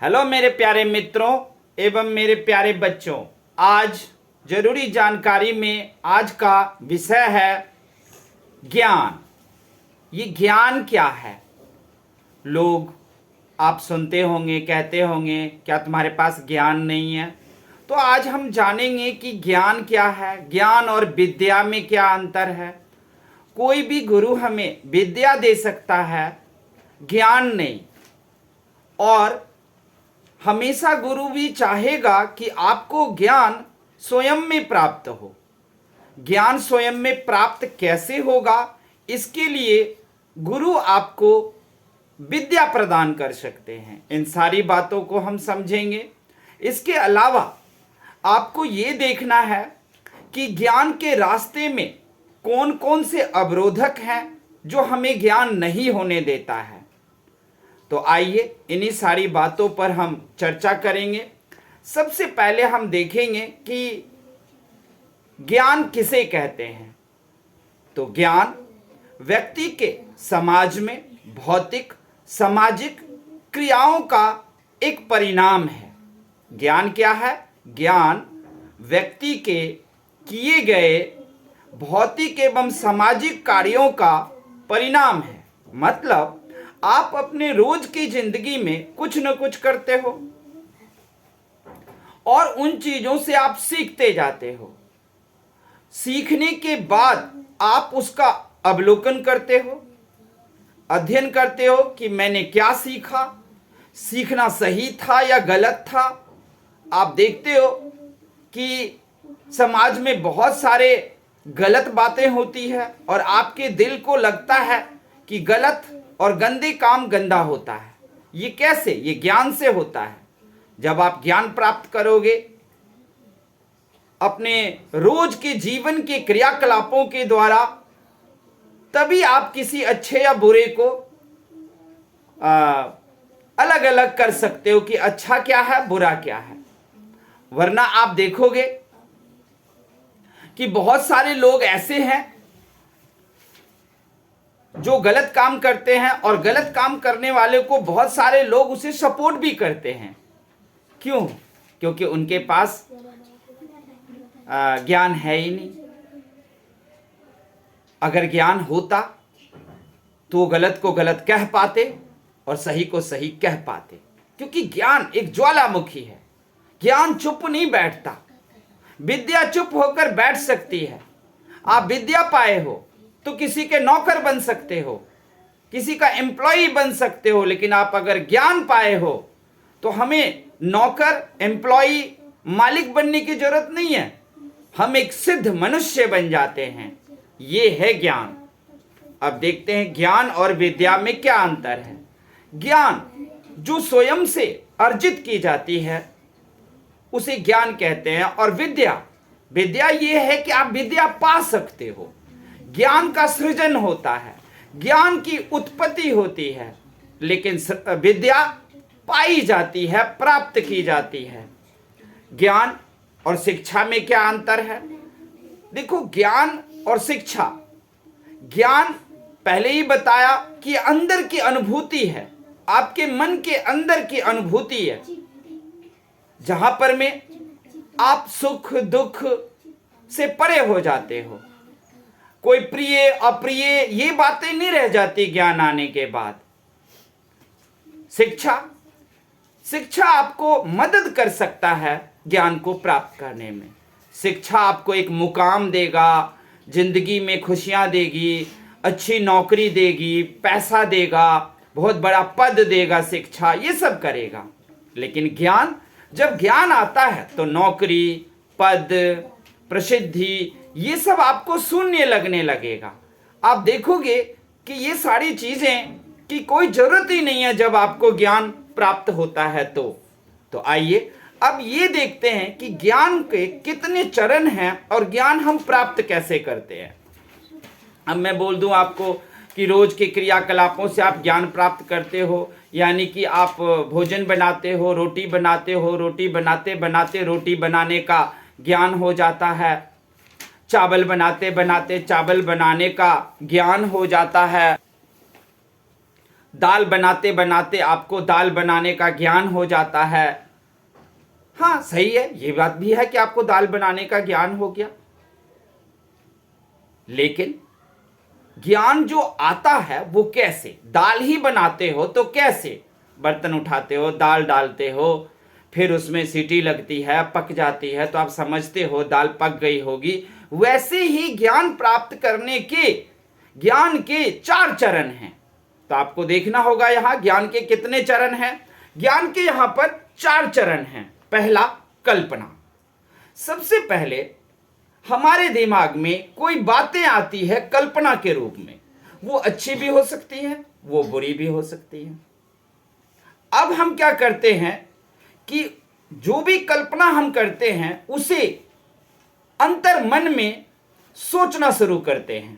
Hello मेरे प्यारे मित्रों एवं मेरे प्यारे बच्चों। आज जरूरी जानकारी में आज का विषय है ज्ञान। ये ज्ञान क्या है? लोग आप सुनते होंगे, कहते होंगे क्या तुम्हारे पास ज्ञान नहीं है? तो आज हम जानेंगे कि ज्ञान क्या है, ज्ञान और विद्या में क्या अंतर है। कोई भी गुरु हमें विद्या दे सकता है, ज्ञान नहीं। और हमेशा गुरु भी चाहेगा कि आपको ज्ञान स्वयं में प्राप्त हो। ज्ञान स्वयं में प्राप्त कैसे होगा? इसके लिए गुरु आपको विद्या प्रदान कर सकते हैं। इन सारी बातों को हम समझेंगे। इसके अलावा आपको ये देखना है कि ज्ञान के रास्ते में कौन कौन से अवरोधक हैं जो हमें ज्ञान नहीं होने देता है। तो आइए इन्हीं सारी बातों पर हम चर्चा करेंगे। सबसे पहले हम देखेंगे कि ज्ञान किसे कहते हैं। तो ज्ञान व्यक्ति के समाज में भौतिक सामाजिक क्रियाओं का एक परिणाम है। ज्ञान क्या है? ज्ञान व्यक्ति के किए गए भौतिक एवं सामाजिक कार्यों का परिणाम है। मतलब आप अपने रोज की जिंदगी में कुछ न कुछ करते हो और उन चीजों से आप सीखते जाते हो। सीखने के बाद आप उसका अवलोकन करते हो, अध्ययन करते हो कि मैंने क्या सीखा, सीखना सही था या गलत था। आप देखते हो कि समाज में बहुत सारे गलत बातें होती है और आपके दिल को लगता है कि गलत और गंदे काम गंदा होता है। ये कैसे? ये ज्ञान से होता है। जब आप ज्ञान प्राप्त करोगे अपने रोज के जीवन के क्रियाकलापों के द्वारा, तभी आप किसी अच्छे या बुरे को अलग अलग कर सकते हो कि अच्छा क्या है, बुरा क्या है। वरना आप देखोगे कि बहुत सारे लोग ऐसे हैं जो गलत काम करते हैं और गलत काम करने वाले को बहुत सारे लोग उसे सपोर्ट भी करते हैं। क्यों? क्योंकि उनके पास ज्ञान है ही नहीं। अगर ज्ञान होता तो गलत को गलत कह पाते और सही को सही कह पाते। क्योंकि ज्ञान एक ज्वालामुखी है। ज्ञान चुप नहीं बैठता। विद्या चुप होकर बैठ सकती है। आप विद्या पाए हो तो किसी के नौकर बन सकते हो, किसी का एम्प्लॉय बन सकते हो। लेकिन आप अगर ज्ञान पाए हो तो हमें नौकर, एम्प्लॉय, मालिक बनने की जरूरत नहीं है। हम एक सिद्ध मनुष्य बन जाते हैं। ये है ज्ञान। अब देखते हैं ज्ञान और विद्या में क्या अंतर है। ज्ञान जो स्वयं से अर्जित की जाती है उसे ज्ञान कहते हैं। और विद्या ये है कि आप विद्या पा सकते हो। ज्ञान का सृजन होता है, ज्ञान की उत्पत्ति होती है, लेकिन विद्या पाई जाती है, प्राप्त की जाती है। ज्ञान और शिक्षा में क्या अंतर है? देखो, ज्ञान और शिक्षा, ज्ञान पहले ही बताया कि अंदर की अनुभूति है, आपके मन के अंदर की अनुभूति है, जहां पर में आप सुख दुख से परे हो जाते हो। कोई प्रिय अप्रिय ये बातें नहीं रह जाती ज्ञान आने के बाद। शिक्षा आपको मदद कर सकता है ज्ञान को प्राप्त करने में। शिक्षा आपको एक मुकाम देगा, जिंदगी में खुशियां देगी, अच्छी नौकरी देगी, पैसा देगा, बहुत बड़ा पद देगा। शिक्षा ये सब करेगा। लेकिन ज्ञान, जब ज्ञान आता है तो नौकरी, पद, प्रसिद्धि ये सब आपको शून्य लगने लगेगा। आप देखोगे कि ये सारी चीजें की कोई जरूरत ही नहीं है जब आपको ज्ञान प्राप्त होता है। तो आइए अब ये देखते हैं कि ज्ञान के कितने चरण हैं और ज्ञान हम प्राप्त कैसे करते हैं। अब मैं बोल दूं आपको कि रोज के क्रियाकलापों से आप ज्ञान प्राप्त करते हो। यानी कि आप भोजन बनाते हो, रोटी बनाते हो, रोटी बनाते बनाते रोटी बनाने का ज्ञान हो जाता है। चावल बनाते बनाते चावल बनाने का ज्ञान हो जाता है। दाल बनाते बनाते आपको दाल बनाने का ज्ञान हो जाता है। हाँ सही है, ये बात भी है कि आपको दाल बनाने का ज्ञान हो गया, लेकिन ज्ञान जो आता है वो कैसे? दाल ही बनाते हो तो कैसे? बर्तन उठाते हो, दाल डालते हो, फिर उसमें सीटी लगती है, पक जाती है, तो आप समझते हो दाल पक गई होगी। वैसे ही ज्ञान प्राप्त करने के ज्ञान के 4 चरण हैं। तो आपको देखना होगा यहां ज्ञान के कितने चरण हैं। ज्ञान के यहां पर 4 चरण हैं। पहला, कल्पना। सबसे पहले हमारे दिमाग में कोई बातें आती है कल्पना के रूप में, वो अच्छी भी हो सकती है, वो बुरी भी हो सकती है। अब हम क्या करते हैं कि जो भी कल्पना हम करते हैं उसे अंतर मन में सोचना शुरू करते हैं,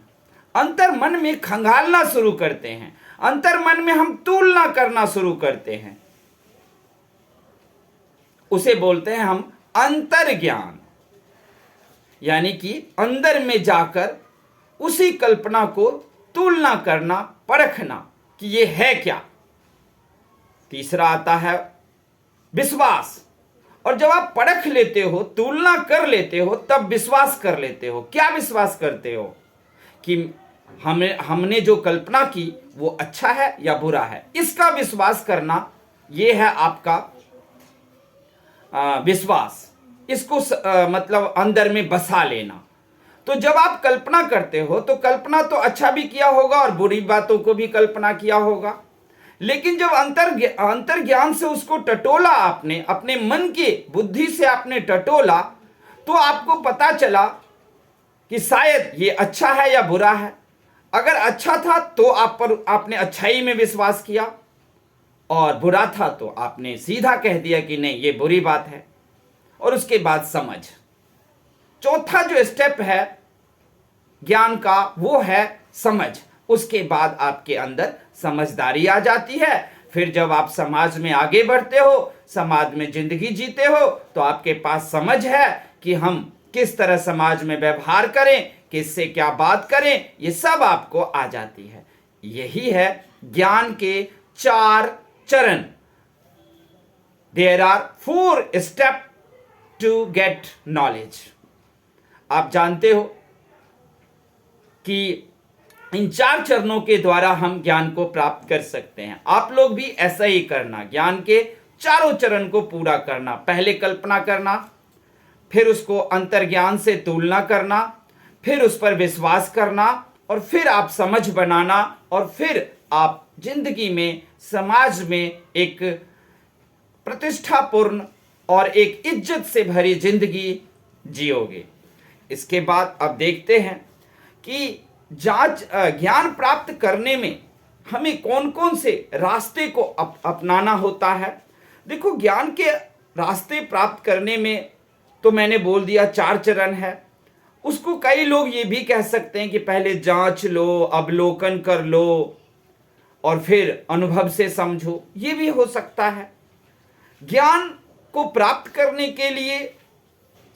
अंतर मन में खंगालना शुरू करते हैं, अंतर मन में हम तुलना करना शुरू करते हैं। उसे बोलते हैं हम अंतर ज्ञान, यानी कि अंदर में जाकर उसी कल्पना को तुलना करना, परखना कि ये है क्या। तीसरा आता है विश्वास। और जब आप परख लेते हो, तुलना कर लेते हो, तब विश्वास कर लेते हो। क्या विश्वास करते हो? कि हमने जो कल्पना की वो अच्छा है या बुरा है, इसका विश्वास करना, ये है आपका विश्वास। इसको मतलब अंदर में बसा लेना। तो जब आप कल्पना करते हो तो कल्पना तो अच्छा भी किया होगा और बुरी बातों को भी कल्पना किया होगा, लेकिन जब अंतर ज्ञान से उसको टटोला, आपने अपने मन की बुद्धि से आपने टटोला, तो आपको पता चला कि शायद ये अच्छा है या बुरा है। अगर अच्छा था तो आपने अच्छाई में विश्वास किया, और बुरा था तो आपने सीधा कह दिया कि नहीं ये बुरी बात है। और उसके बाद समझ। चौथा जो स्टेप है ज्ञान का वो है समझ। उसके बाद आपके अंदर समझदारी आ जाती है। फिर जब आप समाज में आगे बढ़ते हो, समाज में जिंदगी जीते हो, तो आपके पास समझ है कि हम किस तरह समाज में व्यवहार करें, किससे क्या बात करें, ये सब आपको आ जाती है। यही है ज्ञान के 4 चरण। There are 4 step to get knowledge. आप जानते हो कि इन 4 चरणों के द्वारा हम ज्ञान को प्राप्त कर सकते हैं। आप लोग भी ऐसा ही करना, ज्ञान के चारों चरण को पूरा करना। पहले कल्पना करना, फिर उसको अंतर्ज्ञान से तुलना करना, फिर उस पर विश्वास करना, और फिर आप समझ बनाना, और फिर आप जिंदगी में, समाज में एक प्रतिष्ठापूर्ण और एक इज्जत से भरी जिंदगी जियोगे। इसके बाद अब देखते हैं कि ज्ञान प्राप्त करने में हमें कौन कौन से रास्ते को अपनाना होता है। देखो, ज्ञान के रास्ते प्राप्त करने में तो मैंने बोल दिया 4 चरण है। उसको कई लोग ये भी कह सकते हैं कि पहले जांच लो, अवलोकन कर लो, और फिर अनुभव से समझो। ये भी हो सकता है। ज्ञान को प्राप्त करने के लिए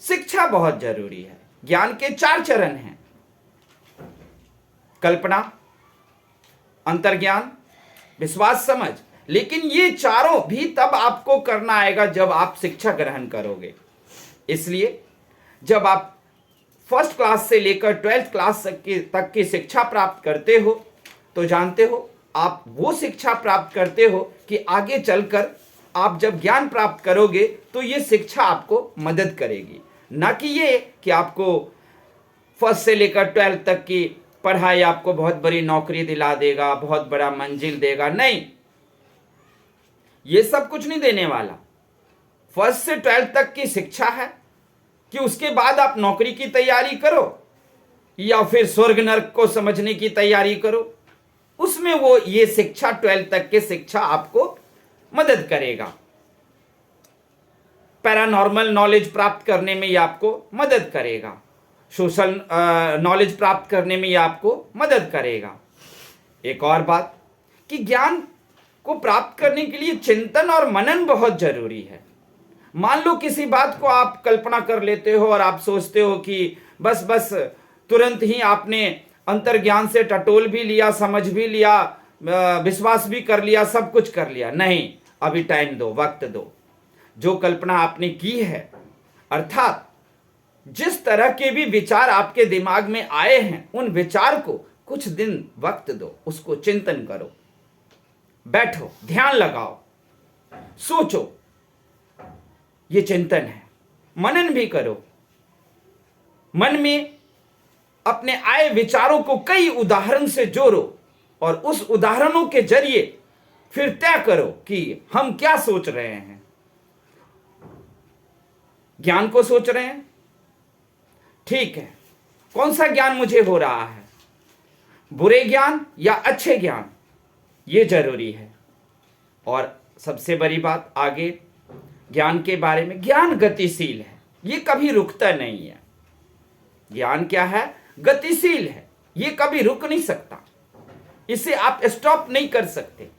शिक्षा बहुत जरूरी है। ज्ञान के 4 चरण हैं: कल्पना, अंतर्ज्ञान, विश्वास, समझ। लेकिन ये चारों भी तब आपको करना आएगा जब आप शिक्षा ग्रहण करोगे। इसलिए जब आप फर्स्ट क्लास से लेकर 12th क्लास तक की शिक्षा प्राप्त करते हो, तो जानते हो आप वो शिक्षा प्राप्त करते हो कि आगे चलकर आप जब ज्ञान प्राप्त करोगे तो ये शिक्षा आपको मदद करेगी। ना कि ये कि आपको फर्स्ट से लेकर 12th तक की पढ़ाई आपको बहुत बड़ी नौकरी दिला देगा, बहुत बड़ा मंजिल देगा। नहीं, ये सब कुछ नहीं देने वाला। फर्स्ट से 12th तक की शिक्षा है कि उसके बाद आप नौकरी की तैयारी करो या फिर स्वर्ग नरक को समझने की तैयारी करो। उसमें वो ये शिक्षा 12th तक की शिक्षा आपको मदद करेगा। पैरानॉर्मल नॉलेज प्राप्त करने में ये आपको मदद करेगा। सोशल नॉलेज प्राप्त करने में ये आपको मदद करेगा। एक और बात कि ज्ञान को प्राप्त करने के लिए चिंतन और मनन बहुत जरूरी है। मान लो किसी बात को आप कल्पना कर लेते हो और आप सोचते हो कि बस तुरंत ही आपने अंतर्ज्ञान से टटोल भी लिया, समझ भी लिया, विश्वास भी कर लिया, सब कुछ कर लिया। नहीं, अभी टाइम दो, वक्त दो। जो कल्पना आपने की है, अर्थात जिस तरह के भी विचार आपके दिमाग में आए हैं, उन विचार को कुछ दिन वक्त दो, उसको चिंतन करो, बैठो, ध्यान लगाओ, सोचो। ये चिंतन है। मनन भी करो। मन में अपने आए विचारों को कई उदाहरण से जोड़ो और उस उदाहरणों के जरिए फिर तय करो कि हम क्या सोच रहे हैं। ज्ञान को सोच रहे हैं, ठीक है, कौन सा ज्ञान मुझे हो रहा है, बुरे ज्ञान या अच्छे ज्ञान, ये जरूरी है। और सबसे बड़ी बात आगे ज्ञान के बारे में, ज्ञान गतिशील है, ये कभी रुकता नहीं है। ज्ञान क्या है? गतिशील है, ये कभी रुक नहीं सकता, इसे आप स्टॉप नहीं कर सकते।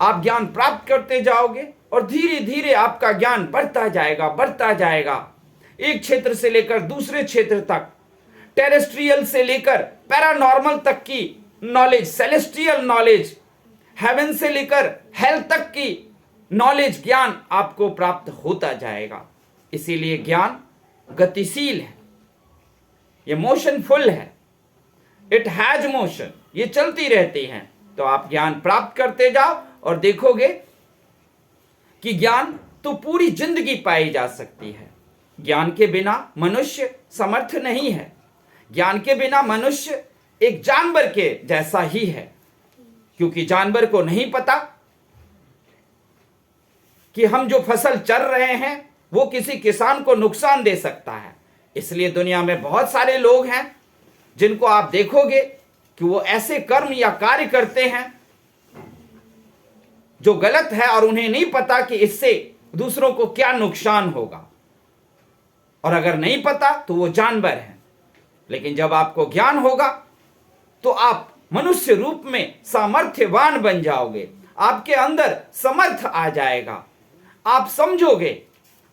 आप ज्ञान प्राप्त करते जाओगे और धीरे धीरे आपका ज्ञान बढ़ता जाएगा, बढ़ता जाएगा, एक क्षेत्र से लेकर दूसरे क्षेत्र तक, टेरेस्ट्रियल से लेकर पैरानॉर्मल तक की नॉलेज, सेलेस्टियल नॉलेज, हेवन से लेकर हेल तक की नॉलेज, ज्ञान आपको प्राप्त होता जाएगा। इसीलिए ज्ञान गतिशील है, ये मोशनफुल है, इट हैज मोशन, ये चलती रहती हैं। तो आप ज्ञान प्राप्त करते जाओ और देखोगे कि ज्ञान तो पूरी जिंदगी पाई जा सकती है। ज्ञान के बिना मनुष्य समर्थ नहीं है। ज्ञान के बिना मनुष्य एक जानवर के जैसा ही है, क्योंकि जानवर को नहीं पता कि हम जो फसल चर रहे हैं वो किसी किसान को नुकसान दे सकता है। इसलिए दुनिया में बहुत सारे लोग हैं जिनको आप देखोगे कि वो ऐसे कर्म या कार्य करते हैं जो गलत है और उन्हें नहीं पता कि इससे दूसरों को क्या नुकसान होगा, और अगर नहीं पता तो वो जानवर हैं। लेकिन जब आपको ज्ञान होगा तो आप मनुष्य रूप में सामर्थ्यवान बन जाओगे, आपके अंदर समर्थ आ जाएगा, आप समझोगे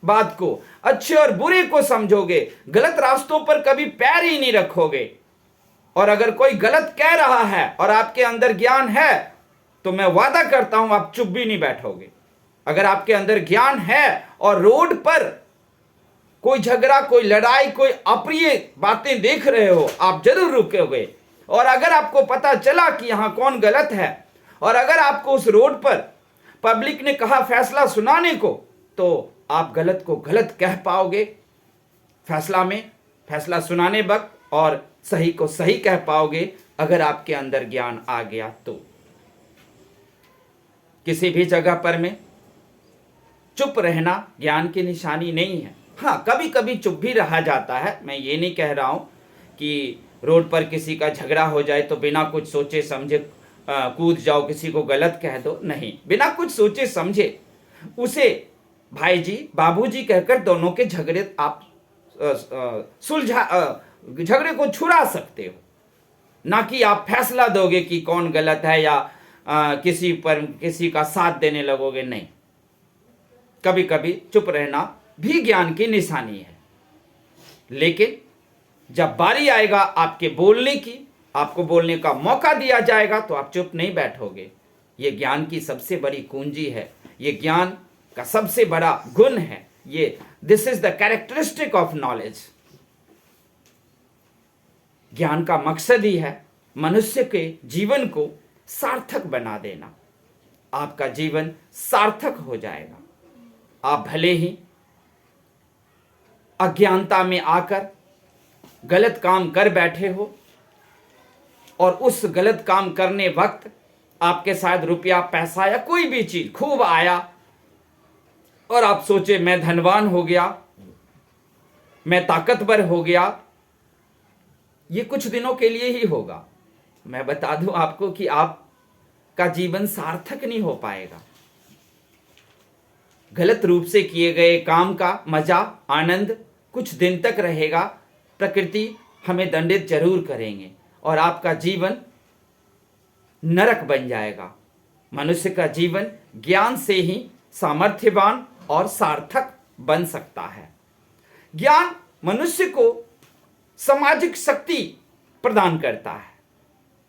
बात को, अच्छे और बुरे को समझोगे, गलत रास्तों पर कभी पैर ही नहीं रखोगे। और अगर कोई गलत कह रहा है और आपके अंदर ज्ञान है तो मैं वादा करता हूं आप चुप भी नहीं बैठोगे। अगर आपके अंदर ज्ञान है और रोड पर कोई झगड़ा, कोई लड़ाई, कोई अप्रिय बातें देख रहे हो, आप जरूर रुकोगे। और अगर आपको पता चला कि यहां कौन गलत है, और अगर आपको उस रोड पर पब्लिक ने कहा फैसला सुनाने को, तो आप गलत को गलत कह पाओगे फैसला सुनाने वक्त, और सही को सही कह पाओगे अगर आपके अंदर ज्ञान आ गया तो। किसी भी जगह पर में चुप रहना ज्ञान की निशानी नहीं है। हाँ, कभी कभी चुप भी रहा जाता है। मैं ये नहीं कह रहा हूं कि रोड पर किसी का झगड़ा हो जाए तो बिना कुछ सोचे समझे कूद जाओ, किसी को गलत कह दो। नहीं, बिना कुछ सोचे समझे उसे भाई जी, बाबू जी कहकर दोनों के झगड़े आप झगड़े को छुड़ा सकते हो, ना कि आप फैसला दोगे कि कौन गलत है या किसी का साथ देने लगोगे। नहीं, कभी कभी चुप रहना भी ज्ञान की निशानी है। लेकिन जब बारी आएगा आपके बोलने की, आपको बोलने का मौका दिया जाएगा, तो आप चुप नहीं बैठोगे। ये ज्ञान की सबसे बड़ी कुंजी है, ये ज्ञान का सबसे बड़ा गुण है। ये this is the characteristic of knowledge. ज्ञान का मकसद ही है मनुष्य के जीवन को सार्थक बना देना। आपका जीवन सार्थक हो जाएगा। आप भले ही अज्ञानता में आकर गलत काम कर बैठे हो और उस गलत काम करने वक्त आपके साथ रुपया, पैसा या कोई भी चीज खूब आया और आप सोचे मैं धनवान हो गया, मैं ताकतवर हो गया। ये कुछ दिनों के लिए ही होगा। मैं बता दूं आपको कि आपका जीवन सार्थक नहीं हो पाएगा। गलत रूप से किए गए काम का मजा, आनंद कुछ दिन तक रहेगा। प्रकृति हमें दंडित जरूर करेंगे और आपका जीवन नरक बन जाएगा। मनुष्य का जीवन ज्ञान से ही सामर्थ्यवान और सार्थक बन सकता है। ज्ञान मनुष्य को सामाजिक शक्ति प्रदान करता है।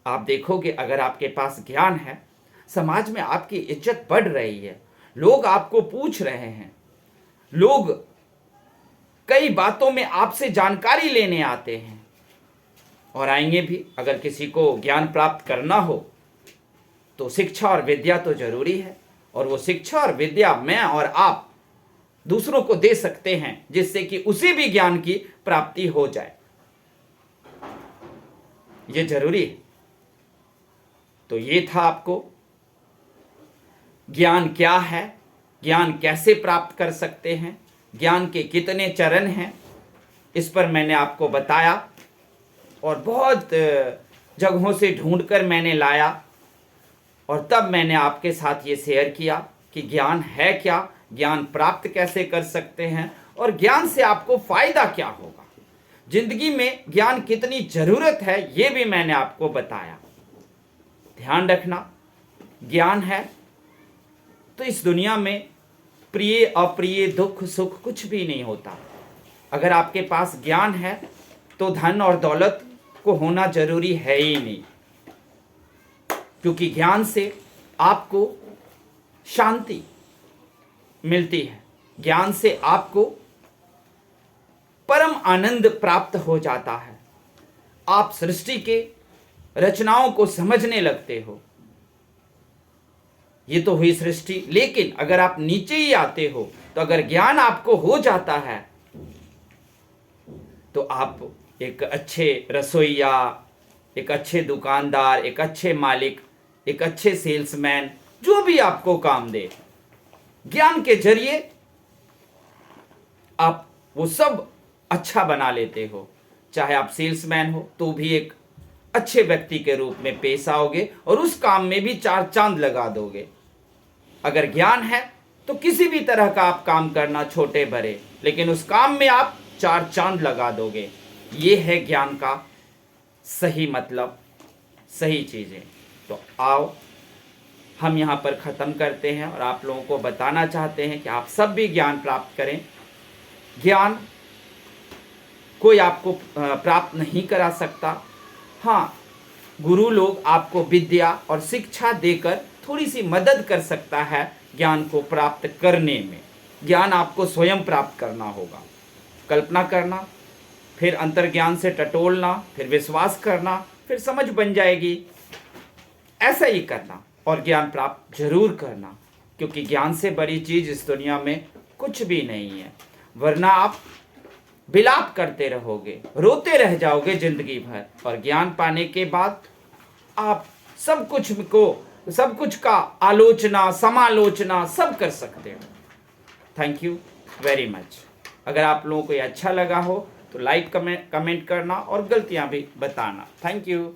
आप देखोगे अगर आपके पास ज्ञान है, समाज में आपकी इज्जत बढ़ रही है, लोग आपको पूछ रहे हैं, लोग कई बातों में आपसे जानकारी लेने आते हैं और आएंगे भी। अगर किसी को ज्ञान प्राप्त करना हो तो शिक्षा और विद्या तो जरूरी है, और वो शिक्षा और विद्या मैं और आप दूसरों को दे सकते हैं, जिससे कि उसे भी ज्ञान की प्राप्ति हो जाए। ये जरूरी है। तो ये था आपको ज्ञान क्या है, ज्ञान कैसे प्राप्त कर सकते हैं, ज्ञान के कितने चरण हैं, इस पर मैंने आपको बताया और बहुत जगहों से ढूंढकर मैंने लाया, और तब मैंने आपके साथ ये शेयर किया कि ज्ञान है क्या, ज्ञान प्राप्त कैसे कर सकते हैं, और ज्ञान से आपको फायदा क्या होगा, जिंदगी में ज्ञान कितनी जरूरत है, ये भी मैंने आपको बताया। ध्यान रखना, ज्ञान है तो इस दुनिया में प्रिय अप्रिय दुख सुख कुछ भी नहीं होता। अगर आपके पास ज्ञान है तो धन और दौलत को होना जरूरी है ही नहीं, क्योंकि ज्ञान से आपको शांति मिलती है, ज्ञान से आपको परम आनंद प्राप्त हो जाता है, आप सृष्टि के रचनाओं को समझने लगते हो। ये तो हुई सृष्टि, लेकिन अगर आप नीचे ही आते हो तो अगर ज्ञान आपको हो जाता है तो आप एक अच्छे रसोइया, एक अच्छे दुकानदार, एक अच्छे मालिक, एक अच्छे सेल्समैन, जो भी आपको काम दे, ज्ञान के जरिए आप वो सब अच्छा बना लेते हो। चाहे आप सेल्समैन हो तो भी एक अच्छे व्यक्ति के रूप में पेश आओगे और उस काम में भी 4 चांद लगा दोगे। अगर ज्ञान है तो किसी भी तरह का आप काम करना, छोटे बड़े, लेकिन उस काम में आप 4 चांद लगा दोगे। ये है ज्ञान का सही मतलब, सही चीजें। तो आओ हम यहाँ पर ख़त्म करते हैं और आप लोगों को बताना चाहते हैं कि आप सब भी ज्ञान प्राप्त करें। ज्ञान कोई आपको प्राप्त नहीं करा सकता। हाँ, गुरु लोग आपको विद्या और शिक्षा देकर थोड़ी सी मदद कर सकता है ज्ञान को प्राप्त करने में। ज्ञान आपको स्वयं प्राप्त करना होगा। कल्पना करना, फिर अंतर्ज्ञान से टटोलना, फिर विश्वास करना, फिर समझ बन जाएगी। ऐसा ही करना और ज्ञान प्राप्त जरूर करना, क्योंकि ज्ञान से बड़ी चीज इस दुनिया में कुछ भी नहीं है। वरना आप विलाप करते रहोगे, रोते रह जाओगे जिंदगी भर, और ज्ञान पाने के बाद आप सब कुछ का आलोचना, समालोचना सब कर सकते हो। Thank you very much. अगर आप लोगों को ये अच्छा लगा हो तो लाइक कमेंट करना और गलतियां भी बताना। Thank you.